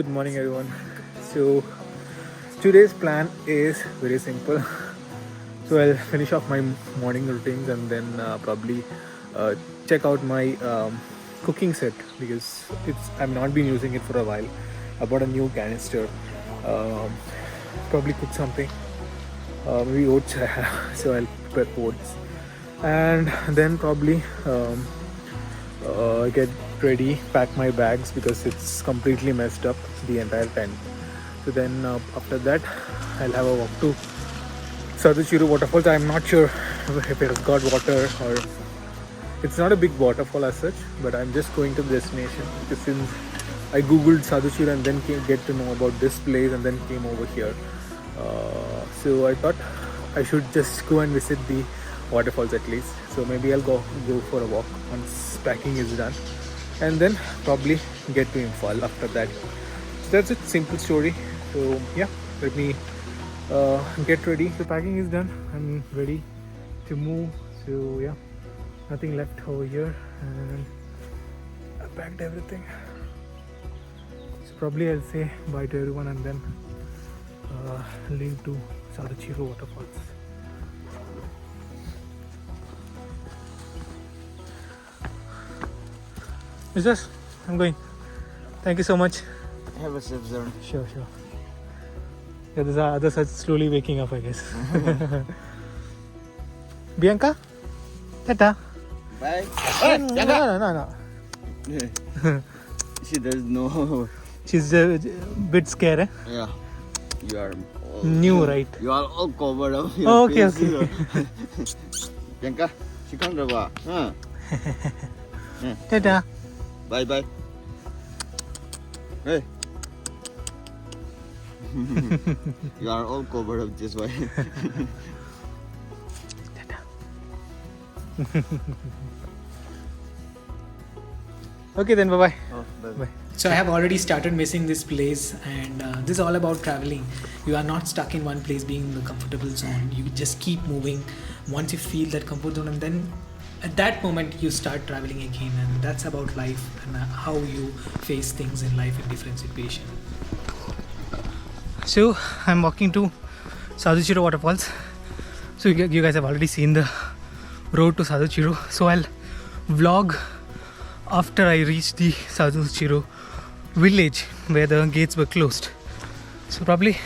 Good morning, everyone. So, today's plan is very simple. So, I'll finish off my morning routines and then probably uh, check out my cooking set because I've not been using it for a while. I bought a new canister. Um, Probably cook something. Maybe oats I have, so I'll prepare oats, and then probably get ready, pack my bags because it's completely messed up the entire tent. So then after that, I'll have a walk to Saduchiru waterfalls. I'm not sure if it has got water or it's not a big waterfall as such, but I'm just going to the destination because since I googled Saduchiru and then get to know about this place and then came over here. So I thought I should just go and visit the waterfalls at least. So maybe I'll go for a walk once packing is done, and then probably get to Imphal after that. So that's it, simple story. So yeah, let me get ready. The packing is done. I'm ready to move. So yeah, nothing left over here, and I packed everything. So probably I'll say bye to everyone and then leave to Saduchiru waterfalls. Mrs. I'm going. Thank you so much. Have a safe journey. Sure. Yeah, there's others are slowly waking up, I guess. Bianca? Tata? Bye. No. See, there's no. She's a bit scared, eh? Yeah. You are. New, right? You are all covered up. Oh, okay. Bianca, she can't rubber. Huh? Tata? Bye. Hey. You are all covered up this way. Okay, then bye-bye. Oh, Bye. So I have already started missing this place, and this is all about traveling. You are not stuck in one place being in the comfortable zone. You just keep moving once you feel that comfort zone, and then at that moment you start traveling again, and that's about life and how you face things in life in different situations. So I'm walking to Saduchiru waterfalls. So you guys have already seen the road to Saduchiru. So I'll vlog after I reach the Saduchiru village where the gates were closed. So probably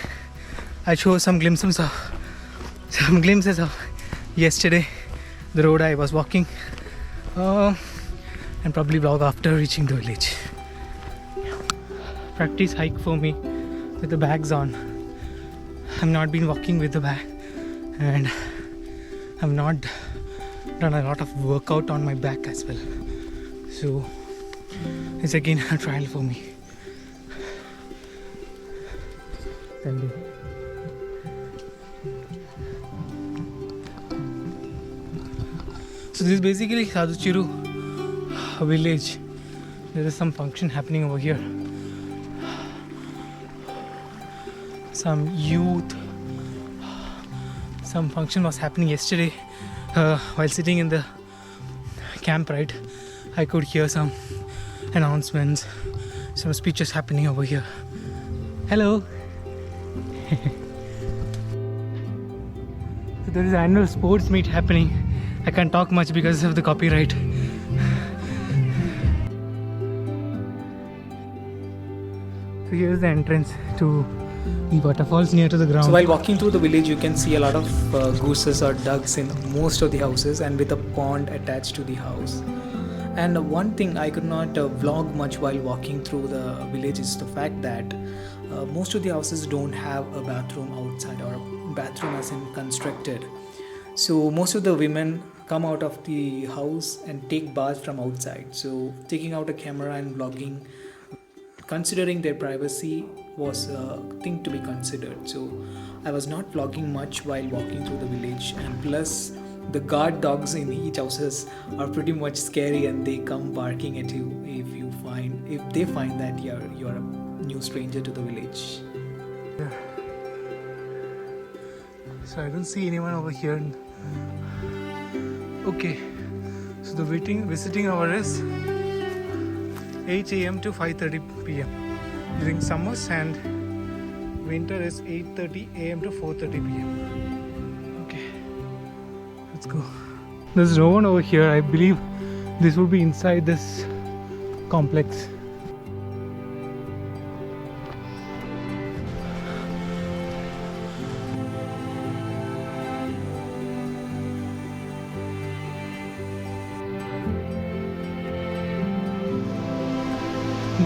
I'll show some glimpses of yesterday, the road I was walking, and probably vlog after reaching the village. Practice hike for me with the bags on. I've not been walking with the bag, and I've not done a lot of workout on my back as well. So it's again a trial for me. So this is basically Saduchiru village. There is some function happening over here. Some youth. Some function was happening yesterday while sitting in the camp, right? I could hear some announcements, some speeches happening over here. Hello. So there is an annual sports meet happening. I can't talk much because of the copyright. So here's the entrance to the waterfalls near to the ground. So while walking through the village, you can see a lot of gooses or ducks in most of the houses, and with a pond attached to the house. And one thing I could not vlog much while walking through the village is the fact that most of the houses don't have a bathroom outside, or a bathroom as in constructed. So most of the women come out of the house and take baths from outside. So taking out a camera and vlogging, considering their privacy, was a thing to be considered. So I was not vlogging much while walking through the village, and plus the guard dogs in each houses are pretty much scary, and they come barking at you if they find that you're a new stranger to the village. So I don't see anyone over here. Okay, so the visiting hour is 8 a.m. to 5:30 p.m. during summers, and winter is 8:30 a.m. to 4:30 p.m. Okay, let's go. There's no one over here. I believe this would be inside this complex.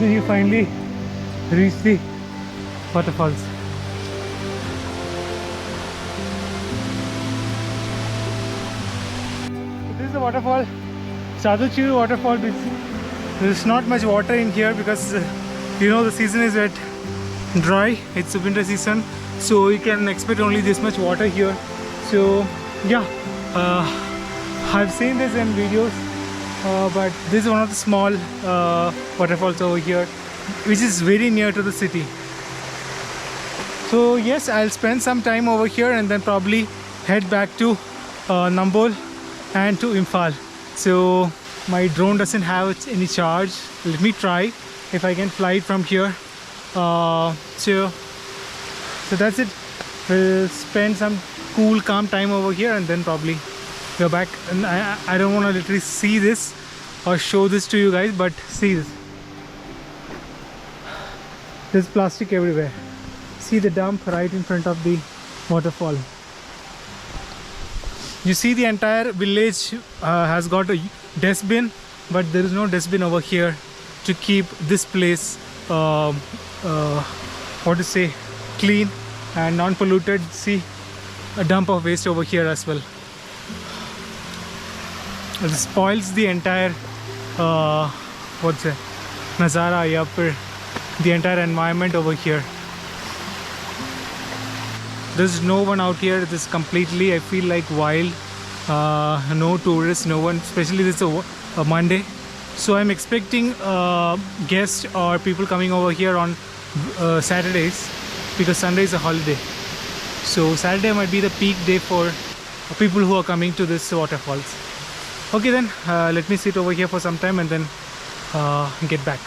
Then you finally reach the waterfalls. This is the waterfall, Saduchiru waterfall. There's not much water in here because the season is wet, dry. It's the winter season, so you can expect only this much water here. So yeah, I've seen this in videos, but this is one of the small waterfalls over here, which is very near to the city. So yes, I'll spend some time over here and then probably head back to Nambol and to Imphal. So my drone doesn't have any charge. Let me try if I can fly it from here. So that's it. We'll spend some cool, calm time over here and then probably go back. And I don't want to literally see this or show this to you guys, but see this. There's plastic everywhere. See the dump right in front of the waterfall. You see the entire village has got a dustbin, but there is no dustbin over here to keep this place clean and non-polluted. See a dump of waste over here as well. It spoils the entire Nazara ya fir the entire environment over here. There's no one out here. It is completely, I feel like, wild. No tourists, no one, especially this is a Monday. So I'm expecting guests or people coming over here on Saturdays, because Sunday is a holiday. So Saturday might be the peak day for people who are coming to this waterfalls. Okay then, let me sit over here for some time and then get back.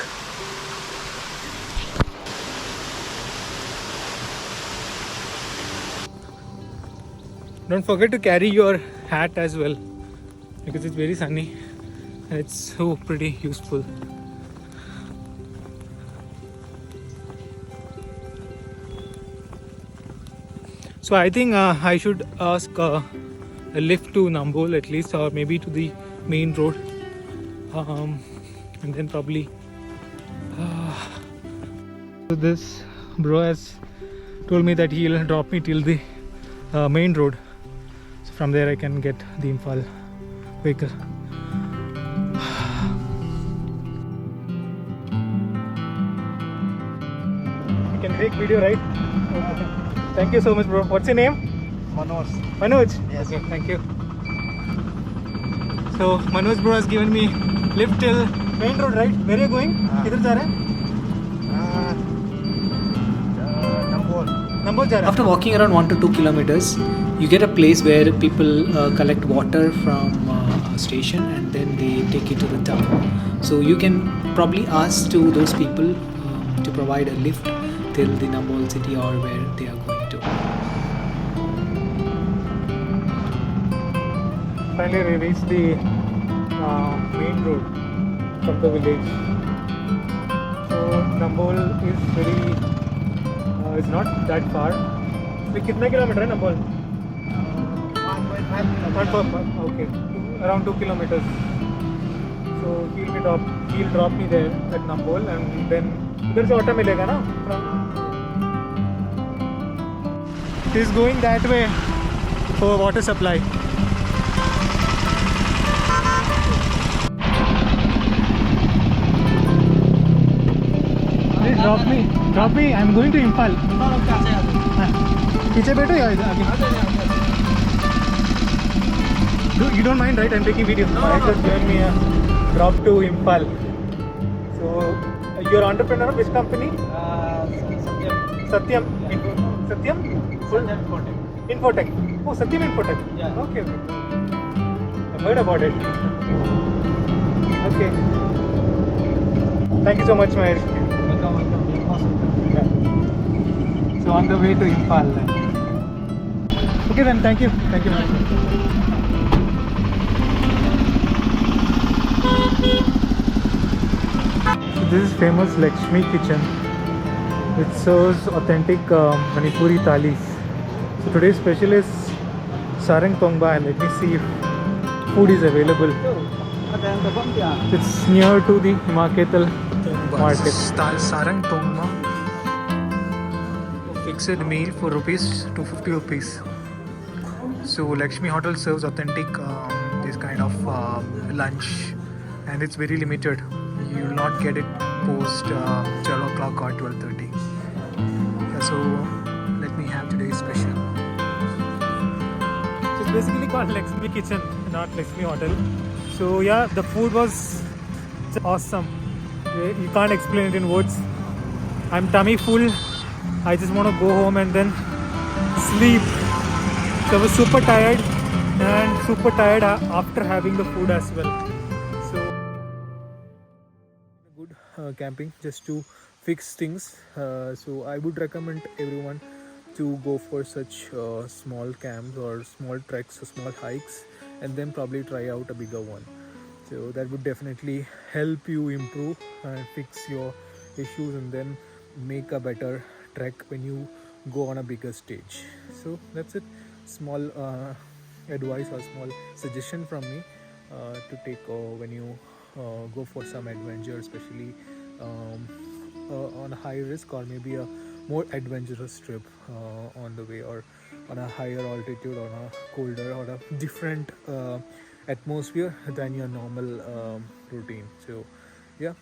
Don't forget to carry your hat as well, because it's very sunny and it's so pretty useful. So I think I should ask a lift to Nambol at least, or maybe to the main road, and then probably so this bro has told me that he'll drop me till the main road. So from there I can get the Imphal vehicle. You can take video, right? Okay. Thank you so much, bro. What's your name? Manoj. Manoj? Yes. Okay, thank you. So Manoj bro has given me lift till main road, right? Where are you going? Kidhar ja rahe hain? Nambol ja rahe hain. After walking around 1 to 2 kilometers, you get a place where people collect water from a station and then they take it to the town. So you can probably ask to those people to provide a lift till the Nambol city or where they are going to. Finally we reached the main road from the village. So Nambol is very, it's not that far. So कितना kilometre है Nambol? 1.5 kilometers. Okay, around 2 kilometers. So he'll drop me there at Nambol, and then उधर से auto मिलेगा ना? He's going that way for water supply. Please drop me. I'm going to Imphal. पीछे बैठो या आगे? You don't mind, right? I'm taking video. Alright, just join me drop to Imphal. So you're entrepreneur of which company? Satyam. Satyam? Infotech. Oh, Satyam Infotech. Yeah. Okay. I've heard about it. Okay. Thank you so much, Mahesh. Welcome. So on the way to Impal then. Okay then, thank you. Thank you very much. So this is famous Lakshmi kitchen, which serves authentic Manipuri thalis. So today's special is Sarang Tongba, and let me see if food is available. It's near to the Himaketal market. Sarang Tongba, fixed meal for rupees 250 rupees. So Lakshmi Hotel serves authentic this kind of lunch, and it's very limited. You will not get it post 12 o'clock or 12:30. So let me have today's special. So it's basically called Lakshmi Kitchen, not Lakshmi Hotel. So yeah, the food was awesome. You can't explain it in words. I'm tummy full. I just want to go home and then sleep. So I was super tired after having the food as well. So good camping just to fix things. So I would recommend everyone to go for such small camps or small treks or small hikes, and then probably try out a bigger one. So that would definitely help you improve and fix your issues, and then make a better trek when you go on a bigger stage. So that's it. Small advice or small suggestion from me to take when you go for some adventure, especially on a high risk or maybe a more adventurous trip on the way, or on a higher altitude, on a colder or a different atmosphere than your normal routine. So yeah.